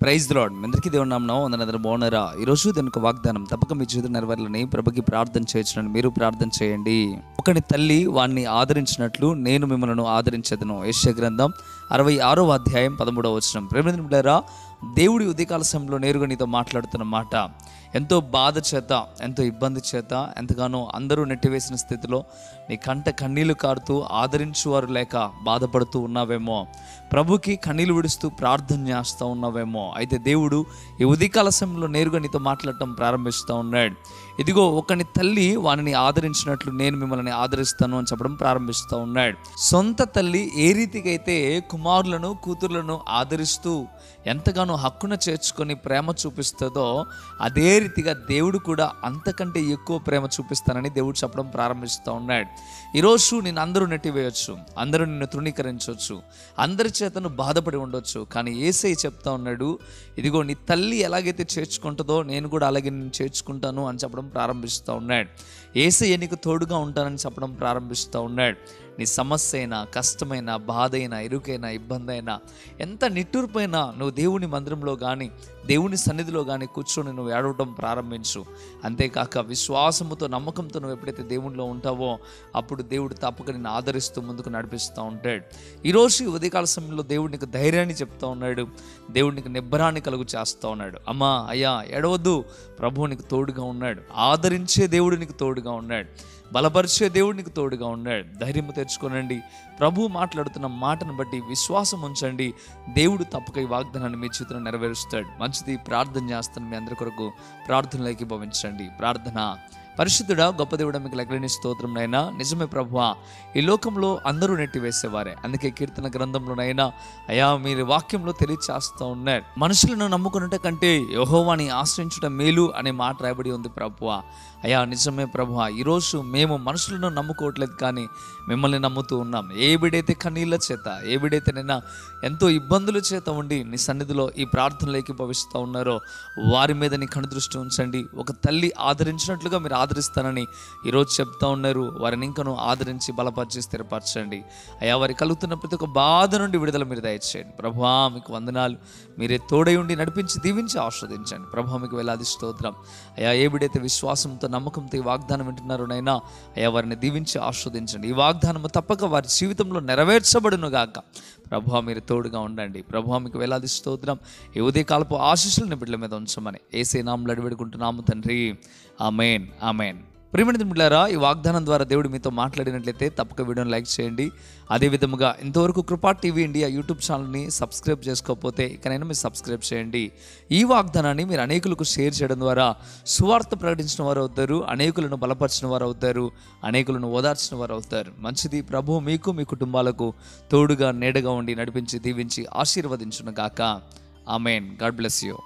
Praise the lord. మీ అందరికీ దేవుని నామమున వందనాలు. బాగున్నారా? ఈరోజు దీనికి వాగ్దానం తప్పక మీ జీవితం నెరవేరాలని ప్రభుకి ప్రార్థన చేయొచ్చునని మీరు ప్రార్థన చేయండి. ఒకని తల్లి వాణ్ణి ఆదరించినట్లు నేను మిమ్మల్ని ఆదరించెదను. యెషయా గ్రంథం 66వ అధ్యాయం 13వ వచనం. ప్రేమైన బిడ్డలారా, దేవుడి ఉదయకాల సమయంలో నేరుగా నీతో మాట్లాడుతున్న మాట, ఎంతో బాధ చేత, ఎంతో ఇబ్బంది చేత, ఎంతగానో అందరూ నెట్టివేసిన స్థితిలో నీ కంట కన్నీళ్లు కారుతూ ఆదరించువారు లేక బాధపడుతూ ఉన్నావేమో, ప్రభుకి కన్నీళ్లు విడుస్తూ ప్రార్థన చేస్తూ ఉన్నావేమో. అయితే దేవుడు ఈ ఉదయకాల సమయంలో నేరుగా నీతో మాట్లాడటం ప్రారంభిస్తూ ఉన్నాడు. ఇదిగో ఒకని తల్లి వానిని ఆదరించినట్లు నేను మిమ్మల్ని ఆదరిస్తాను అని చెప్పడం ప్రారంభిస్తూ ఉన్నాడు. సొంత తల్లి ఏ రీతికైతే కుమారులను కూతుర్లను ఆదరిస్తూ ఎంతగానో హక్కున చేర్చుకొని ప్రేమ చూపిస్తుందో, అదే రీతిగా దేవుడు కూడా అంతకంటే ఎక్కువ ప్రేమ చూపిస్తానని దేవుడు చెప్పడం ప్రారంభిస్తూ ఉన్నాడు. ఈరోజు నేను అందరూ నెట్టివేయచ్చు, అందరూ నిన్ను తృణీకరించవచ్చు, అందరి చేతను బాధపడి ఉండొచ్చు. కానీ యేసయ్య చెప్తా ఉన్నాడు, ఇదిగో నీ తల్లి ఎలాగైతే చేర్చుకుంటుందో నేను కూడా అలాగే నేను చేర్చుకుంటాను అని చెప్పడం ప్రారంభిస్తూ ఉన్నాడు. యేసయ్య నీకు తోడుగా ఉంటానని చెప్పడం ప్రారంభిస్తూ ఉన్నాడు. నీ సమస్య అయినా, కష్టమైన, బాధ అయినా, ఇరుకైనా, ఇబ్బంది అయినా, ఎంత నిట్టూర్పైనా నువ్వు దేవుని మందిరంలో కానీ దేవుని సన్నిధిలో కానీ కూర్చొని నువ్వు ఏడవటం ప్రారంభించు. అంతేకాక విశ్వాసముతో, నమ్మకంతో నువ్వు ఎప్పుడైతే దేవునిలో ఉంటావో అప్పుడు దేవుడు తప్పక నిన్ను ఆదరిస్తూ ముందుకు నడిపిస్తూ ఉంటాడు. ఈరోజు ఉదయకాల సమయంలో దేవుడు నీకు ధైర్యాన్ని చెప్తా ఉన్నాడు, దేవుడు నీకు నిబ్బరాన్ని కలుగు చేస్తూ ఉన్నాడు. అమ్మా, అయ్యా, ఏడవద్దు, ప్రభువు నీకు తోడుగా ఉన్నాడు. ఆదరించే దేవుడు నీకు తోడుగా ఉన్నాడు. బలపరిచే దేవుడు నీకు తోడుగా ఉన్నాడు. ధైర్యం తెచ్చుకోనండి. ప్రభువు మాట్లాడుతున్న మాటను బట్టి విశ్వాసం ఉంచండి. దేవుడు తప్పక ఈ వాగ్దానాన్ని మీ చేతులను నెరవేరుస్తాడు. మంచిది, ప్రార్థన చేస్తాను. మీ అందరి కొరకు ప్రార్థనలోకి భవించండి. ప్రార్థన. పరిశుద్ధుడా, గొప్ప దేవుడా, మీకు లెక్కలేని స్తోత్రం నైనా. నిజమే ప్రభువా, ఈ లోకంలో అందరూ నెట్టివేసేవారే. అందుకే కీర్తన గ్రంథంలోనైనా అయా మీరు వాక్యంలో తెలియచేస్తూ ఉన్నారు, మనుషులను నమ్ముకున్నట కంటే యెహోవాని ఆశ్రయించడం మేలు అనే మాట రాయబడి ఉంది ప్రభువా. అయా నిజమే ప్రభువా, ఈరోజు మేము మనుషులను నమ్ముకోవట్లేదు, కానీ మిమ్మల్ని నమ్ముతూ ఉన్నాం. ఏ బిడైతే కన్నీళ్ళ చేత, ఏ బిడైతే నిన్న ఎంతో ఇబ్బందుల చేత ఉండి నీ సన్నిధిలో ఈ ప్రార్థనలోకి భవిస్తూ ఉన్నారో వారి మీద నీ కనుదృష్టి ఉంచండి. ఒక తల్లి ఆదరించినట్లుగా మీరు ఆదరిస్తానని ఈరోజు చెప్తా ఉన్నారు. వారిని ఇంకను ఆదరించి బలపరిచి స్థిరపరచండి. అయా వారి కలుగుతున్న ప్రతి ఒక్క బాధ నుండి విడుదల మీరు దయచేయండి. ప్రభువా మీకు వందనాలు. మీరే తోడై ఉండి నడిపించి దీవించి ఆస్వాదించండి. ప్రభువా మీకు వేలాది స్తోత్రం. అయా ఏ బిడైతే విశ్వాసంతో, నమ్మకంతో ఈ వాగ్దానం వింటున్నారు నైనా, అయా వారిని దీవించి ఆస్వాదించండి. ఈ వాగ్దానము తప్పక వారి జీవితంలో నెరవేర్చబడును గాక. ప్రభువా మీరు తోడుగా ఉండండి. ప్రభువా మీకు వేలాది స్తోత్రం. ఈ ఉదయకాలపు ఆశీస్సులను బిడ్డల మీద ఉంచమని యేసయ్య నామములో అడివేడుకుంటున్నాము తండ్రి. ఆమేన్, ఆమేన్. ప్రియమైన బిడ్డలారా, ఈ వాగ్దానం ద్వారా దేవుడు మీతో మాట్లాడినట్లయితే తప్పక వీడియోని లైక్ చేయండి. అదేవిధముగా ఇంతవరకు కృపా టీవీ ఇండియా యూట్యూబ్ ఛానల్ని సబ్స్క్రైబ్ చేసుకోకపోతే ఇకనైనా మీరు సబ్స్క్రైబ్ చేయండి. ఈ వాగ్దానాన్ని మీరు అనేకులకు షేర్ చేయడం ద్వారా సువార్త ప్రకటించిన వారు అవుతారు, అనేకులను బలపరిచిన వారు అవుతారు, అనేకులను ఓదార్చిన వారు అవుతారు. మంచిది. ప్రభువు మీకు, మీ కుటుంబాలకు తోడుగా, నీడగా ఉండి నడిపించి దీవించి ఆశీర్వదించును గాక. ఆమేన్. God bless you.